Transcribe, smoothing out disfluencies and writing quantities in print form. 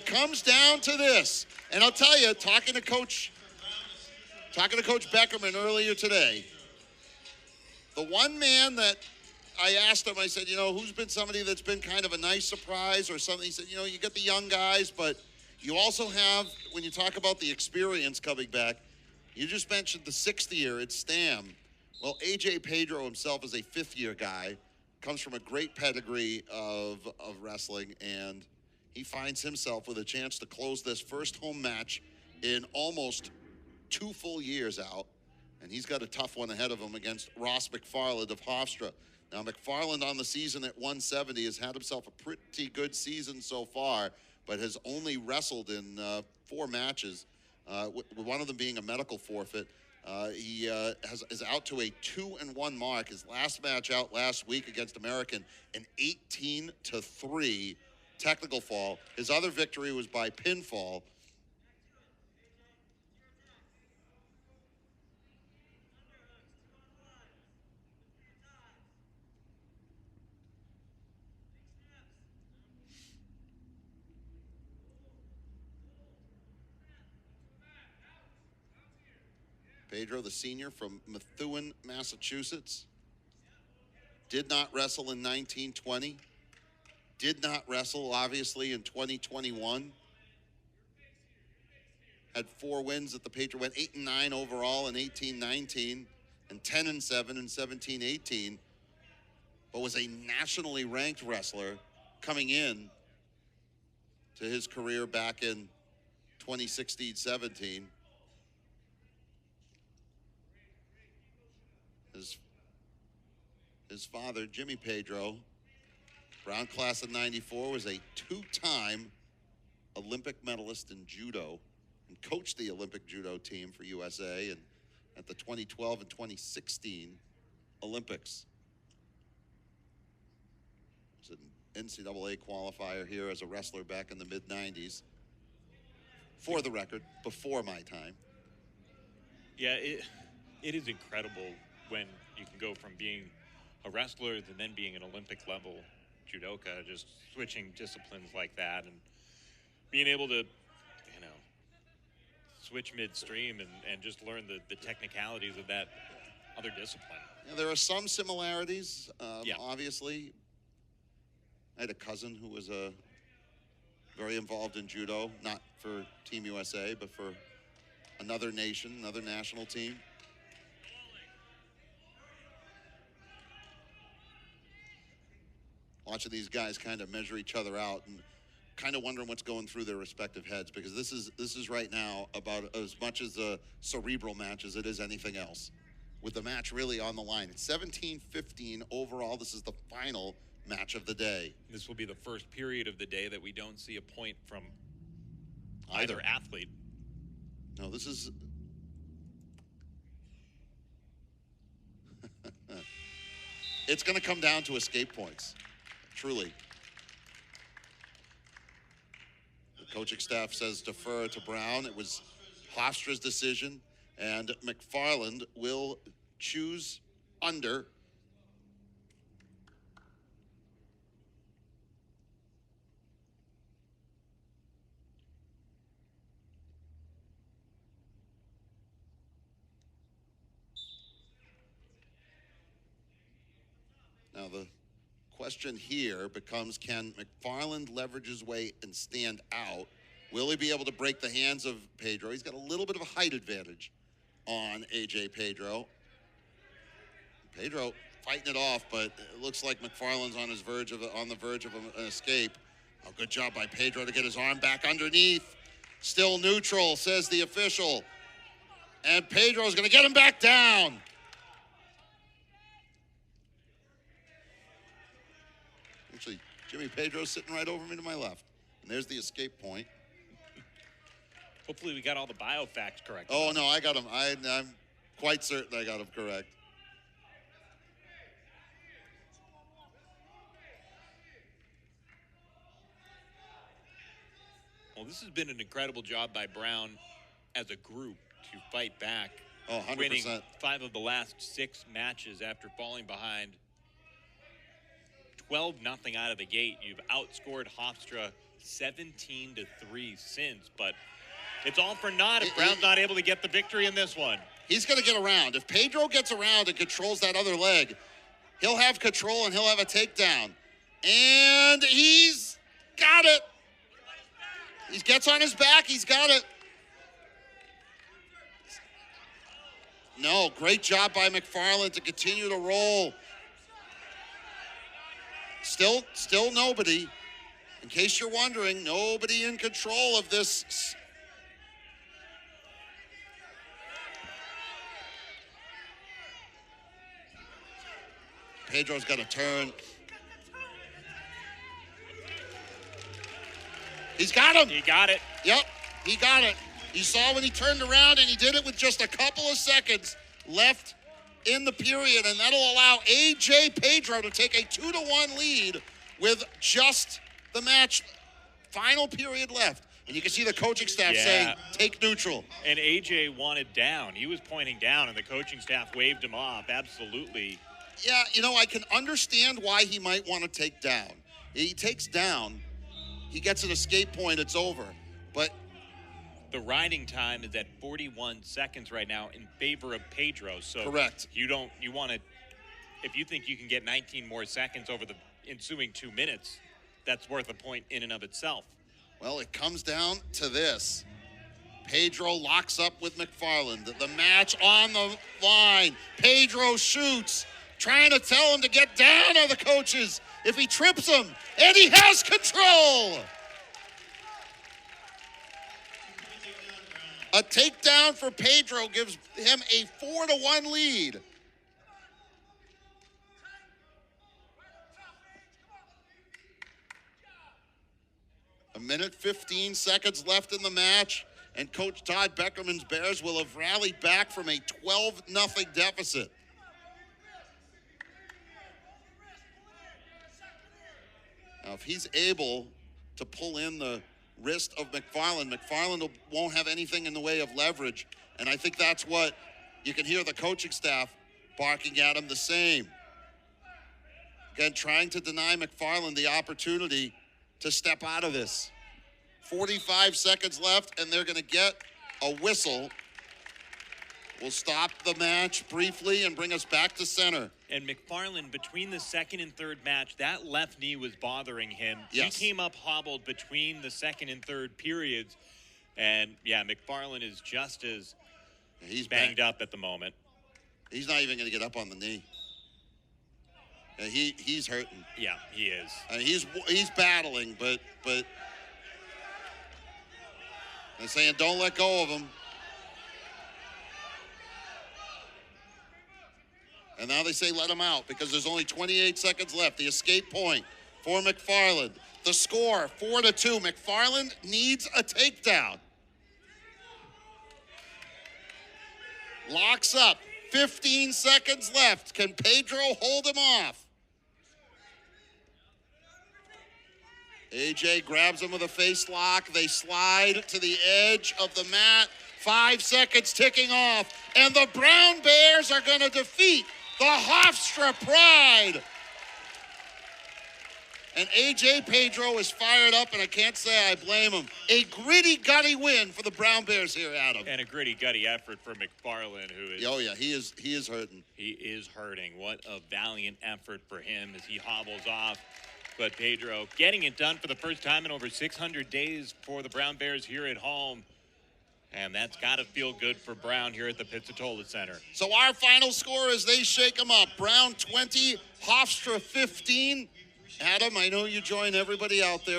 comes down to this. And I'll tell you, talking to Coach Beckerman earlier today, the one man that I asked him, I said, who's been somebody that's been kind of a nice surprise or something? He said, you get the young guys, but you also have, when you talk about the experience coming back, you just mentioned the sixth year at Stam. Well, A.J. Pedro himself is a fifth-year guy, comes from a great pedigree of wrestling, and he finds himself with a chance to close this first home match in almost 2 full years out, and he's got a tough one ahead of him against Ross McFarland of Hofstra. Now, McFarland on the season at 170 has had himself a pretty good season so far, but has only wrestled in 4 matches, with one of them being a medical forfeit. He is out to a 2-1 mark. His last match out last week against American, an 18-3 technical fall. His other victory was by pinfall. Pedro, the senior from Methuen, Massachusetts, did not wrestle in 1920. Did not wrestle, obviously, in 2021. Had 4 wins at the Pedro, went 8-9 overall in 18-19 and 10-7 in 17-18, but was a nationally ranked wrestler coming in to his career back in 2016-17. His father, Jimmy Pedro, Brown class of 94, was a 2-time Olympic medalist in judo and coached the Olympic judo team for USA and at the 2012 and 2016 Olympics. Was an NCAA qualifier here as a wrestler back in the mid-90s. For the record, before my time. Yeah, it is incredible when you can go from being a wrestler to then being an Olympic level judoka, just switching disciplines like that and being able to, switch midstream and just learn the technicalities of that other discipline. Yeah, there are some similarities, Yeah. Obviously. I had a cousin who was very involved in judo, not for Team USA, but for another nation, another national team. Watching these guys kind of measure each other out and kind of wondering what's going through their respective heads, because this is right now about as much as a cerebral match as it is anything else, with the match really on the line. It's 17-15 overall. This is the final match of the day. This will be the first period of the day that we don't see a point from either athlete. No, this is it's going to come down to escape points, truly. The coaching staff says defer to Brown. It was Hofstra's decision, and McFarland will choose under. Now the question here becomes, can McFarland leverage his way and stand out? Will he be able to break the hands of Pedro? He's got a little bit of a height advantage on A.J. Pedro. Pedro fighting it off, but it looks like McFarland's on the verge of an escape. Oh, good job by Pedro to get his arm back underneath. Still neutral, says the official. And Pedro's going to get him back down. Actually, Jimmy Pedro's sitting right over me to my left. And there's the escape point. Hopefully we got all the biofacts correct. Oh, no, I got him. I'm quite certain I got him correct. Well, this has been an incredible job by Brown as a group to fight back. Oh, 100%. Winning 5 of the last 6 matches after falling behind 12-0 out of the gate. You've outscored Hofstra 17-3 since, but it's all for naught if Brown's not able to get the victory in this one. He's going to get around. If Pedro gets around and controls that other leg, he'll have control and he'll have a takedown. And he's got it. He gets on his back. He's got it. No, great job by McFarland to continue to roll. Still nobody. In case you're wondering, nobody in control of this. Pedro's got to turn. He's got him. He got it. Yep, he got it. You saw when he turned around, and he did it with just a couple of seconds left in the period, and that'll allow A.J. Pedro to take a 2-1 lead with just the match final period left. And you can see the coaching staff saying, take neutral. And A.J. wanted down. He was pointing down, and the coaching staff waved him off. Absolutely. Yeah, I can understand why he might want to take down. He takes down, he gets an escape point, it's over. But the riding time is at 41 seconds right now in favor of Pedro. So correct. You want to, if you think you can get 19 more seconds over the ensuing 2 minutes, that's worth a point in and of itself. Well, it comes down to this. Pedro locks up with McFarland. The match on the line. Pedro shoots, trying to tell him to get down on the coaches if he trips him, and he has control. A takedown for Pedro gives him a 4-1 lead. A minute 15 seconds left in the match, and Coach Todd Beckerman's Bears will have rallied back from a 12-0 deficit. Now, if he's able to pull in the wrist of McFarland, McFarland won't have anything in the way of leverage, and I think that's what you can hear the coaching staff barking at him the same. Again, trying to deny McFarland the opportunity to step out of this. 45 seconds left, and they're going to get a whistle. We'll stop the match briefly and bring us back to center. And McFarland, between the second and third match, that left knee was bothering him. Yes. He came up hobbled between the second and third periods. And, McFarland is just as he's banged up at the moment. He's not even going to get up on the knee. He's hurting. Yeah, he is. He's battling, but they're saying don't let go of him. And now they say let him out because there's only 28 seconds left. The escape point for McFarland. The score, 4-2. McFarland needs a takedown. Locks up. 15 seconds left. Can Pedro hold him off? AJ grabs him with a face lock. They slide to the edge of the mat. 5 seconds ticking off. And the Brown Bears are going to defeat the Hofstra Pride. And A.J. Pedro is fired up, and I can't say I blame him. A gritty, gutty win for the Brown Bears here, Adam. And a gritty, gutty effort for McFarland, who is... Oh, yeah, he is hurting. He is hurting. What a valiant effort for him as he hobbles off. But Pedro getting it done for the first time in over 600 days for the Brown Bears here at home. And that's got to feel good for Brown here at the Pizzatola Center. So our final score as they shake them up. Brown 20, Hofstra 15. Adam, I know you join everybody out there.